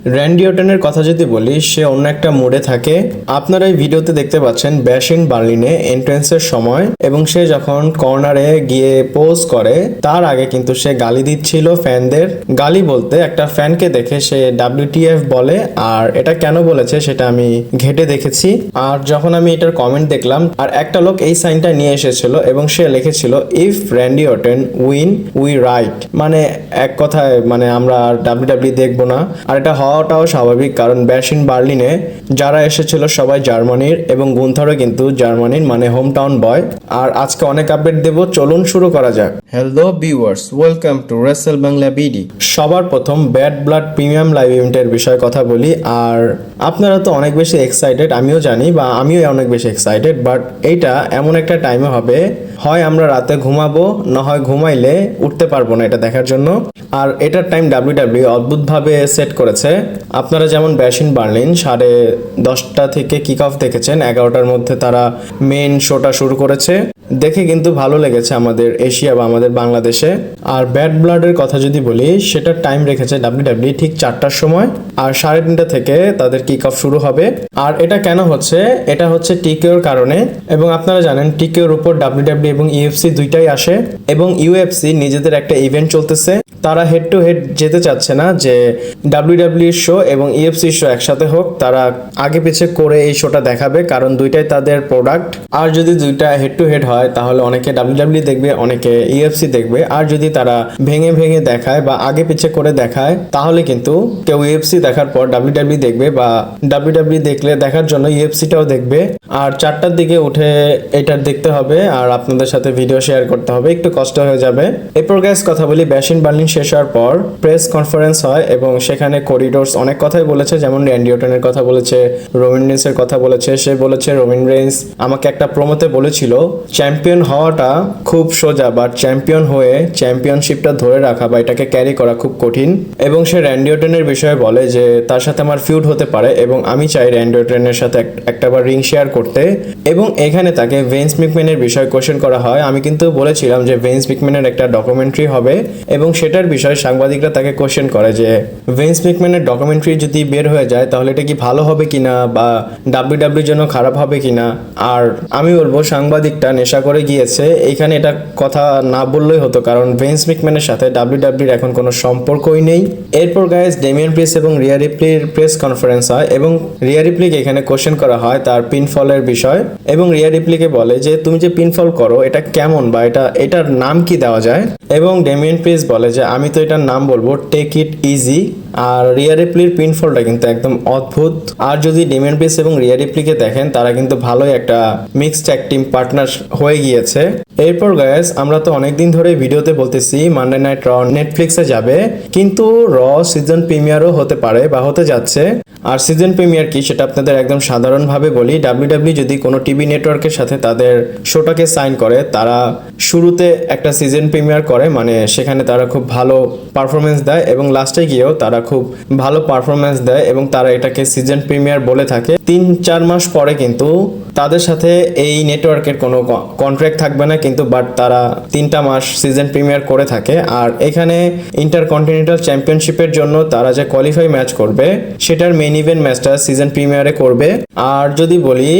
Randy অর্টনের কথা যদি বলি, সে অন্য একটা মুডে থাকে। আপনারা এই ভিডিওতে দেখতে পাচ্ছেন ব্যাশ ইন বার্লিনে এন্ট্রেন্সের সময়, এবং সে যখন কর্নারে গিয়ে পোজ করে তার আগে কিন্তু সে গালি দিচ্ছিল ফ্যানদের। গালি বলতে একটা ফ্যানকে দেখে সে WTF বলে, আর এটা কেন বলেছে সেটা আমি ঘেটে দেখেছি। আর যখন আমি এটার কমেন্ট দেখলাম, আর একটা লোক এই সাইনটা নিয়ে এসেছিল এবং সে লিখেছিল if Randy Orton win we write, মানে এক কথায় মানে আমরা আর WWE দেখবো না। আর এটা হওয়াটাও স্বাভাবিক, কারণ ব্যাশ ইন বার্লিনে যারা এসেছিল সবাই জার্মানির, এবং গুন্থারও কিন্তু জার্মানির, মানে হোম টাউন বয়। আর আজকে অনেক আপডেট দেব, চলুন শুরু করা যাক। Hello viewers, welcome to Rachel Bangla BD. সবার প্রথম ব্যাড ব্লাড প্রিমিয়াম লাইভ ইভেন্টের বিষয়ে কথা বলি। আর আপনারা তো অনেক বেশি এক্সাইটেড, আমিও জানি, বা আমিও অনেক বেশি এক্সাইটেড। বাট এইটা এমন একটা টাইমে হবে, হয় আমরা রাতে ঘুমাবো, না হয় ঘুমাইলে উঠতে পারবো না এটা দেখার জন্য। আর এটার টাইম WWE অদ্ভুতভাবে সেট করেছে। আপনারা যেমন ব্যাশ ইন বার্লিন 10:30 থেকে কিক অফ দেখেছেন, 11টার মধ্যে তারা মেন শোটা শুরু করেছে। দেখে কিন্তু ভালো লেগেছে আমাদের এশিয়া বা আমাদের বাংলাদেশে। আর ব্যাড ব্লাডের কথা যদি বলি, সেটার টাইম রেখেছে WWE ঠিক 4টার সময়, আর 3:30 থেকে তাদের কিক অফ শুরু হবে। আর এটা কেন হচ্ছে? এটা হচ্ছে টিকেওর কারণে। এবং আপনারা জানেন টিকেওর উপর WWE এবং UFC দুইটাই আসে, এবং UFC নিজেদের একটা ইভেন্ট চলতেছে। তারা হেড টু হেড যেতে চাচ্ছে না যে WWE শো এবং UFC শো একসাথে হোক। তারা আগে পিছে করে এই শোটা দেখাবে, কারণ দুইটাই তাদের প্রোডাক্ট। আর যদি দুইটা হেড টু হেড হয় তাহলে অনেকে WWE দেখবে, অনেকে UFC দেখবে। আর যদি তারা ভেঙে ভেঙে দেখায় বা আগে পিছে করে দেখায়, তাহলে কিন্তু কেউ UFC দেখার পর WWE দেখবে, বা WWE দেখলে দেখার জন্য UFC-টাও দেখবে। আর 4টার দিকে উঠে এটা দেখতে হবে, আর আপনাদের সাথে ভিডিও শেয়ার করতে হবে, একটু কষ্ট হয়ে যাবে। এরপর গ্যাস কথা বলি, ব্যাশ ইন বার্লিন শেষ হওয়ার পর প্রেস কনফারেন্স হয়, এবং সেখানে করিডোরস অনেক কথাই বলেছে, যেমন র্যান্ডি অর্টনের কথা বলেছে, রোমান রেইন্সের কথা বলেছে। সে বলেছে রোমান রেইন্স আমাকে একটা প্রোমোতে বলেছিল চ্যাম্পিয়ন হওয়াটা খুব সোজা, বাট চ্যাম্পিয়ন হয়ে চ্যাম্পিয়নশিপটা ধরে রাখা বা এটাকে ক্যারি করা খুব কঠিন। এবং সে র্যান্ডি অর্টনের বিষয়ে বলে যে তার সাথে আমার ফিউড হতে পারে, এবং আমি চাই র্যান্ডি অর্টনের সাথে একটাবার রিং শেয়ার করতে। এবং এখানে তাকে ভেন্স ম্যাকম্যানের বিষয়ে কোশ্চেন করা হয়। আমি কিন্তু বলেছিলাম যে ভেন্স ম্যাকম্যানের একটা ডকুমেন্টারি হবে, এবং সেটার বিষয়ে সাংবাদিকরা তাকে কোশ্চেন করে যে ভেন্স ম্যাকম্যানের ডকুমেন্টারি যদি বের হয়ে যায় তাহলে এটা কি ভালো হবে কিনা, বা WWE জন্য খারাপ হবে কিনা। আর আমি বলবো সাংবাদিকটা নেশা করে গিয়েছে, এইখানে এটা কথা না বললেই হতো, কারণ ভেন্স ম্যাকম্যানের সাথে WWE এখন কোনো সম্পর্কই নেই। এরপর গাইস ডেমিয়ান প্রিস্ট এবং রিয়া রিপ্লির প্রেস কনফারেন্স হয়, এবং রিয়া রিপ্লিকে এখানে কোশ্চেন করা হয় তার পিনফলের বিষয়। এবং রিয়া রিপ্লিকে বলে যে তুমি যে পিনফল করো এটা কেমন, বা এটার নাম কি দেওয়া যায়। এবং ডেমিয়ান প্রিস্ট বলে যে আমি তো এটার নাম বলবো টেক ইট ইজি। আর রিয়া রিপ্লির পিনফলটা কিন্তু একদম অদ্ভুত। আর যদি ডেমিয়ান প্রিস্ট এবং রিয়া রিপ্লিকে দেখেন, তারা কিন্তু ভালোই একটা মিক্সড ট্যাগ টিম পার্টনার হয়ে গিয়েছে। এরপর গাইস আমরা তো অনেকদিন ধরে ভিডিওতে বলতেছি মানডে নাইট র নেটফ্লিক্সে যাবে, কিন্তু র সিজন প্রিমিয়ারও হতে পারে বা হতে যাচ্ছে। আর সিজন প্রিমিয়ার কি সেটা আপনাদের একদম সাধারণভাবে বলি, WWE যদি কোনো টিভি নেটওয়ার্কের সাথে তাদের শোটাকে সাইন করে, তারা শুরুতে একটা সিজন প্রিমিয়ার করে, মানে সেখানে তারা খুব ভালো পারফরমেন্স দেয়, এবং লাস্টে গিয়েও তারা খুব ভালো পারফরমেন্স দেয়, এবং তারা এটাকে সিজন প্রিমিয়ার বলে থাকে। 3-4 মাস পরে কিন্তু তাদের সাথে এই নেটওয়ার্কের কোনো কন্ট্রাক্ট থাকবে না, কিন্তু বাট তারা 3টা মাস সিজন প্রিমিয়ার করে থাকে। আর এখানে ইন্টারকন্টিনেন্টাল চ্যাম্পিয়নশিপের জন্য তারা যে কোয়ালিফাই ম্যাচ করবে, সেটার মেইন ইভেন্ট ম্যাচটা সিজন প্রিমিয়ারে করবে। আর যদি বলি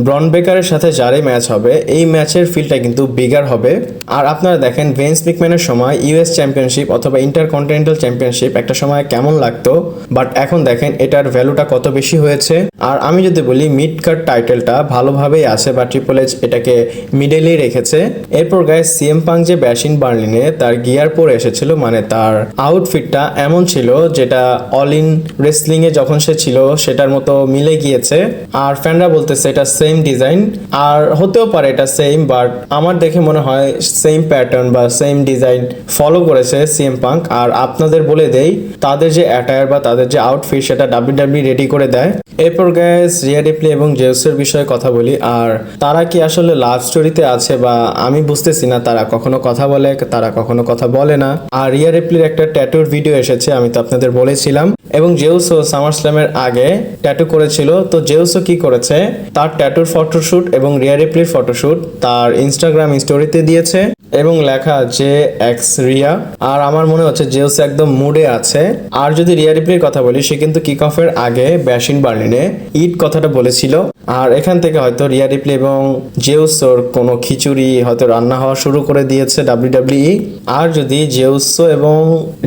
ব্রন বেকারের সাথে যারই ম্যাচ হবে, এই ম্যাচের ফিল্ডটা কিন্তু বিগার হবে। আর আপনারা দেখেন ভেন্স ম্যাকম্যানের সময় ইউএস চ্যাম্পিয়নশিপ অথবা ইন্টারকন্টিনেন্টাল চ্যাম্পিয়নশিপ একটা সময় কেমন লাগতো, বাট এখন দেখেন এটার ভ্যালুটা কত বেশি হয়েছে। আর আমি যদি বলি মিড কার্ড টাইটেলটা ভালোভাবেই আছে, বা ট্রিপল এইচ এটাকে মিডলেই রেখেছে। এরপর গাইস সিএম পাঙ্ক যে ব্যাশ ইন বার্লিনে তার গিয়ার পরে এসেছিল, মানে তার আউটফিটটা এমন ছিল যেটা অল ইন রেসলিং এ যখন সে ছিল সেটার মতো মিলে গিয়েছে। আর ফ্যানরা বলতেছে এটা সেম ডিজাইন, আর হতেও পারে এটা সেম, বাট আমার দেখে মনে হয় সেম প্যাটার্ন বা সেম ডিজাইন ফলো করেছে সিএম পাঙ্ক। আর আপনাদের বলে দেই তাদের যে অ্যাটায়ার বা তাদের যে আউটফিট সেটা WWE রেডি করে দেয়। এরপর গাইস রিয়া রিপ্লি এবং জেউসের বিষয়ে কথা বলি। আর তারা কি আসলে লাভ স্টোরিতে আছে, বা আমি বুঝতেছি না, তারা কখনো কথা বলে, তারা কখনো কথা বলে না। আর রিয়া রিপ্লির একটা ট্যাটুর ভিডিও এসেছে, আমি তো আপনাদের বলেছিলাম। এবং জেউসও সামার স্ল্যামের আগে ট্যাটু করেছিল। তো জেউসও কি করেছে, তার ট্যাটুর ফটোশুট এবং রিয়া রিপ্লির ফটোশুট তার ইনস্টাগ্রাম স্টোরিতে দিয়েছে। এবং লেখা যে এক্স রিয়া। আর আমার মনে হচ্ছে জেউস একদম মুডে আছে। আর যদি রিয়া রিপ্লির কথা বলি, সে কিন্তু কিক অফের আগে ব্যাশ ইন বার্লিনে ইট কথাটা বলেছিল। আর এখান থেকে হয়তো রিয়া রিপ্লি এবং জেউসোর কোনো খিচুড়ি হয়তো রান্না হওয়া শুরু করে দিয়েছে ডাব্লিউডাব্লিউই। আর যদি জেউসো এবং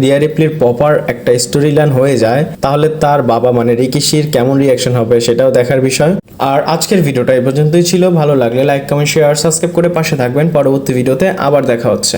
রিয়া রিপ্লির প্রপার একটা স্টোরি লাইন হয়ে যায়, তাহলে তার বাবা মানে রিকিশির কেমন রিয়াকশন হবে সেটাও দেখার বিষয়। আর আজকের ভিডিওটা এই পর্যন্তই ছিল। ভালো লাগলে লাইক, কমেন্ট, শেয়ার, সাবস্ক্রাইব করে পাশে থাকবেন। পরবর্তী ভিডিওতে আবার দেখা হচ্ছে।